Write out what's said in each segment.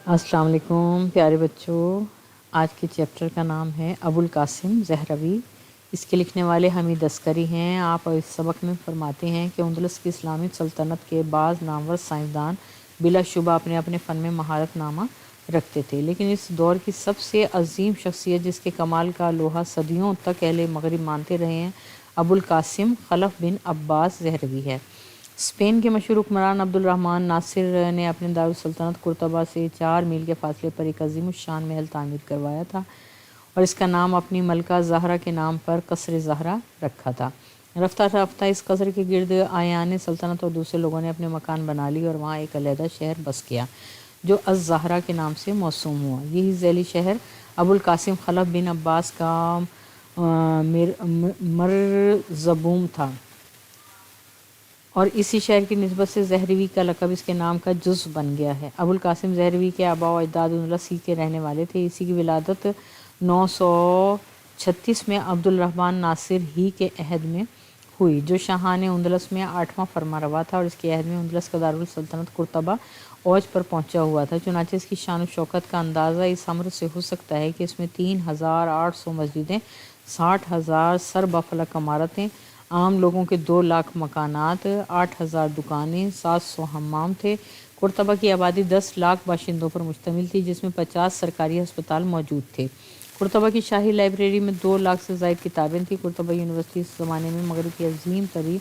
السلام علیکم پیارے بچوں، آج کے چیپٹر کا نام ہے ابو القاسم زہروی۔ اس کے لکھنے والے حمید عسکری ہیں۔ آپ اس سبق میں فرماتے ہیں کہ اندلس کی اسلامی سلطنت کے بعض نامور سائنسدان بلا شبہ اپنے اپنے فن میں مہارت نامہ رکھتے تھے، لیکن اس دور کی سب سے عظیم شخصیت جس کے کمال کا لوہا صدیوں تک اہل مغرب مانتے رہے ہیں، ابو القاسم خلف بن عباس زہروی ہے۔ اسپین کے مشہور حکمران عبد الرحمن ناصر نے اپنے دارالسلطنت قرطبہ سے 4 میل کے فاصلے پر ایک عظیم الشان محل تعمیر کروایا تھا اور اس کا نام اپنی ملکہ زہرہ کے نام پر قصر زہرہ رکھا تھا۔ رفتہ رفتہ اس قصر کے گرد آیان سلطنت اور دوسرے لوگوں نے اپنے مکان بنا لی اور وہاں ایک علیحدہ شہر بس گیا جو الزہرہ کے نام سے موسوم ہوا۔ یہی ذیلی شہر ابو القاسم خلف بن عباس کا مرزبوم تھا اور اسی شہر کی نسبت سے زہروی کا لقب اس کے نام کا جزو بن گیا ہے۔ ابو القاسم زہروی کے آباء و اجداد اندلس ہی کے رہنے والے تھے۔ اسی کی ولادت 936 میں عبد الرحمن ناصر ہی کے عہد میں ہوئی، جو شاہان اندلس میں 8واں فرما روا تھا، اور اس کے عہد میں اندلس کا دارالسلطنت قرطبہ اوج پر پہنچا ہوا تھا۔ چنانچہ اس کی شان و شوکت کا اندازہ اس امر سے ہو سکتا ہے کہ اس میں 3800 مسجدیں، 60,000 سر بفلک عمارتیں، عام لوگوں کے 2 لاکھ مکانات، 8,000 دکانیں، 700 حمام تھے۔ قرطبہ کی آبادی 10 لاکھ باشندوں پر مشتمل تھی، جس میں 50 سرکاری ہسپتال موجود تھے۔ قرطبہ کی شاہی لائبریری میں 2 لاکھ سے زائد کتابیں تھیں۔ قرطبہ یونیورسٹی اس زمانے میں مغرب کی عظیم ترین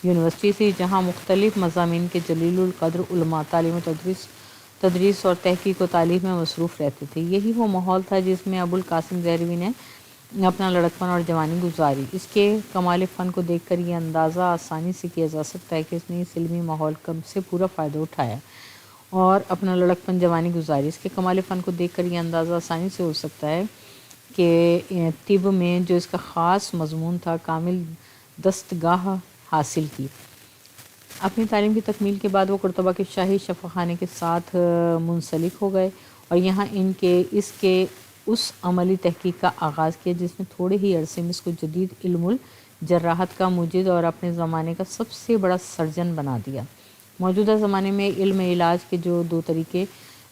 یونیورسٹی تھی، جہاں مختلف مضامین کے جلیل القدر علماء تعلیم و تدریس اور تحقیق و تعلیف میں مصروف رہتے تھے۔ یہی وہ ماحول تھا جس میں ابو القاسم زہروی نے اپنا لڑکپن اور جوانی گزاری۔ اس کے کمال فن کو دیکھ کر یہ اندازہ آسانی سے کیا جا سکتا ہے کہ اس نے اس علمی ماحول سے پورا فائدہ اٹھایا اور اپنا لڑکپن جوانی گزاری۔ اس کے کمال فن کو دیکھ کر یہ اندازہ آسانی سے ہو سکتا ہے کہ طب میں جو اس کا خاص مضمون تھا، کامل دستگاہ حاصل کی۔ اپنی تعلیم کی تکمیل کے بعد وہ قرطبہ کے شاہی شفاخانے کے ساتھ منسلک ہو گئے اور یہاں اس عملی تحقیق کا آغاز کیا جس نے تھوڑے ہی عرصے میں اس کو جدید علم الجراحت کا موجد اور اپنے زمانے کا سب سے بڑا سرجن بنا دیا۔ موجودہ زمانے میں علم علاج کے جو 2 طریقے،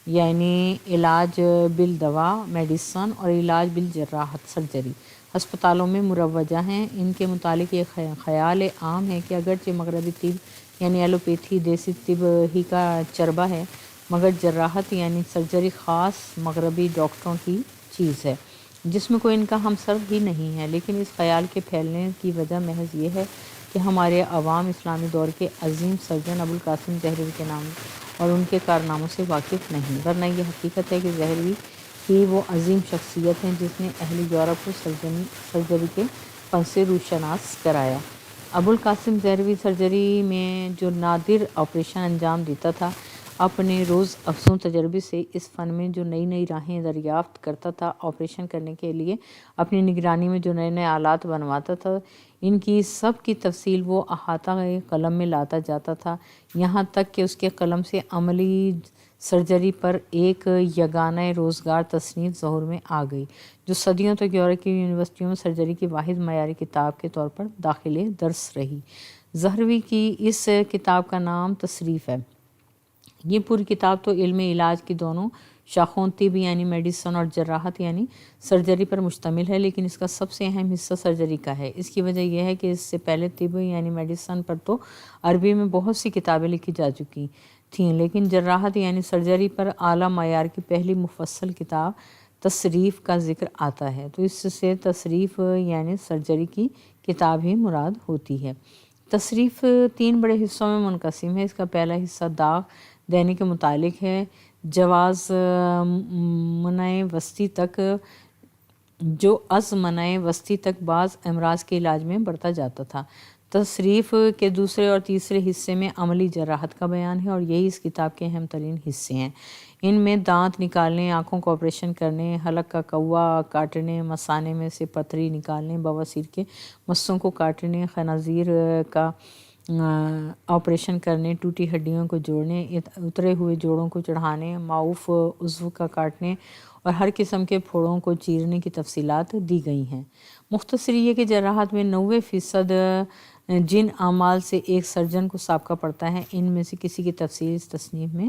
یعنی علاج بالدوا میڈیسن اور علاج بالجراحت سرجری، ہسپتالوں میں مروجہ ہیں۔ ان کے متعلق یہ خیال عام ہے کہ اگرچہ مغربی طب یعنی ایلوپیتھی دیسی طب ہی کا چربہ ہے، مگر جراحت یعنی سرجری خاص مغربی ڈاکٹروں کی چیز ہے، جس میں کوئی ان کا ہمسر ہی نہیں ہے۔ لیکن اس خیال کے پھیلنے کی وجہ محض یہ ہے کہ ہمارے عوام اسلامی دور کے عظیم سرجن ابو القاسم زہروی کے نام اور ان کے کارناموں سے واقف نہیں، ورنہ یہ حقیقت ہے کہ زہروی ہی وہ عظیم شخصیت ہیں جس نے اہل یورپ کو سرجری کے فن سے روشناس کرایا۔ ابو القاسم زہروی سرجری میں جو نادر آپریشن انجام دیتا تھا، اپنے روز افزوں تجربے سے اس فن میں جو نئی نئی راہیں دریافت کرتا تھا، آپریشن کرنے کے لیے اپنی نگرانی میں جو نئے نئے آلات بنواتا تھا، ان کی سب کی تفصیل وہ احاطہ قلم میں لاتا جاتا تھا، یہاں تک کہ اس کے قلم سے عملی سرجری پر ایک یگانہ روزگار تصنیف ظہور میں آ گئی، جو صدیوں تک یورپ کی یونیورسٹیوں میں سرجری کی واحد معیاری کتاب کے طور پر داخل درس رہی۔ زہروی کی اس کتاب کا نام تصریف ہے۔ یہ پوری کتاب تو علم علاج کی دونوں شاخوں طب یعنی میڈیسن اور جراحت یعنی سرجری پر مشتمل ہے، لیکن اس کا سب سے اہم حصہ سرجری کا ہے۔ اس کی وجہ یہ ہے کہ اس سے پہلے طب یعنی میڈیسن پر تو عربی میں بہت سی کتابیں لکھی جا چکی تھیں، لیکن جراحت یعنی سرجری پر اعلیٰ معیار کی پہلی مفصل کتاب تصریف کا ذکر آتا ہے، تو اس سے تصریف یعنی سرجری کی کتاب ہی مراد ہوتی ہے۔ تصریف 3 بڑے حصوں میں منقسم ہے۔ اس کا پہلا حصہ داغ دینے کے متعلق ہے، جو از منع وسطی تک بعض امراض کے علاج میں برتا جاتا تھا۔ تصریف کے دوسرے اور تیسرے حصے میں عملی جراحت کا بیان ہے اور یہی اس کتاب کے اہم ترین حصے ہیں۔ ان میں دانت نکالنے، آنکھوں کا آپریشن کرنے، حلق کا کوا کاٹنے، مثانے میں سے پتھری نکالنے، بواسیر کے مسوں کو کاٹنے، خنازیر کا آپریشن کرنے، ٹوٹی ہڈیوں کو جوڑنے، اترے ہوئے جوڑوں کو چڑھانے، معوف عضو کا کاٹنے اور ہر قسم کے پھوڑوں کو چیرنے کی تفصیلات دی گئی ہیں۔ مختصر یہ کہ جراحت میں 90% جن اعمال سے ایک سرجن کو سابقہ پڑتا ہے، ان میں سے کسی کی تفصیل اس تصنیف میں